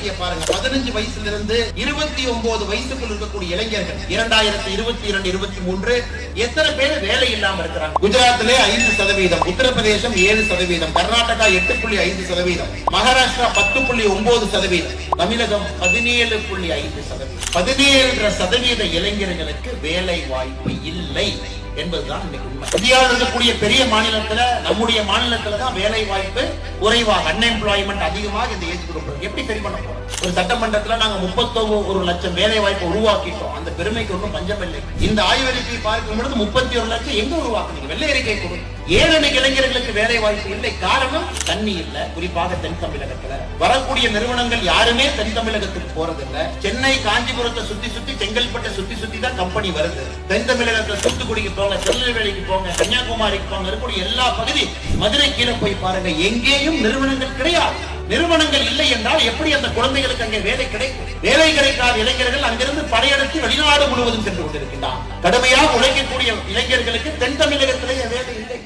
எண்ணிக்கையை பாருங்க. 15 வயசுல இருந்து 29 வயசுக்குள் இருக்கக்கூடிய இளைஞர்கள் 2022, 23 எத்தனை பேர் வேலை இல்லாம இருக்கிறாங்க? குஜராத்திலே 5%, உத்தரப்பிரதேசம் 7%, கர்நாடகா 8.5%, மகாராஷ்டிரா 10.9%, தமிழகம் 17.5%. 17% இளைஞர்களுக்கு வேலை வாய்ப்பு இல்லை என்பதுதான் இன்னைக்கு உண்மை. இந்தியாவில் இருக்கக்கூடிய பெரிய மாநிலத்துல, நம்முடைய மாநிலத்துல தான் வேலை வாய்ப்பு குறைவாக, அன்எம்ப்ளாய்மெண்ட் அதிகமாக இந்த ஏஜ் குரூப். எப்படி சரி பண்ண போறோம்? ஒரு சட்டமன்றத்துல நாங்க 31 லட்சம் வேலை வாய்ப்பு உருவாக்கிட்டோம். அந்த பெருமைக்கு ஒன்றும் பஞ்சம் இல்லை. இந்த ஆய்வறிக்கை பார்க்கும் பொழுது 31 லட்சம் எங்க உருவாக்குனீங்க? வெள்ளை அறிக்கை கொடுங்க. ஏழை இளைஞர்களுக்கு வேலை வாய்ப்பு இல்லை. காரணம் தண்ணி இல்ல. குறிப்பாக தென் தமிழகத்துல வரக்கூடிய நிறுவனங்கள் யாருமே தென் தமிழகத்துக்கு போறதில்லை. சென்னை, காஞ்சிபுரத்தை சுத்தி சுத்தி, செங்கல்பட்டை சுத்தி சுத்தி தான் கம்பெனி வருது. தென் தமிழகத்துல தூத்துக்குடிக்கு போங்க, திருநெல்வேலிக்கு போங்க, கன்னியாகுமரிக்கு போங்க, இருக்கக்கூடிய எல்லா பகுதி, மதுரை கீழே போய் பாருங்க, எங்கேயும் நிறுவனங்கள் கிடையாது. நிறுவனங்கள் இல்லை என்றால் எப்படி அந்த குழந்தைகளுக்கு அங்கே வேலை கிடைக்கும்? வேலை கிடைக்காத இளைஞர்கள் அங்கிருந்து படையெடுத்து வெளிநாடு முழுவதும் சென்று கொண்டிருக்கின்றார். கடுமையாக உழைக்கக்கூடிய இளைஞர்களுக்கு தென் தமிழகத்திலேயே வேலை இல்லை.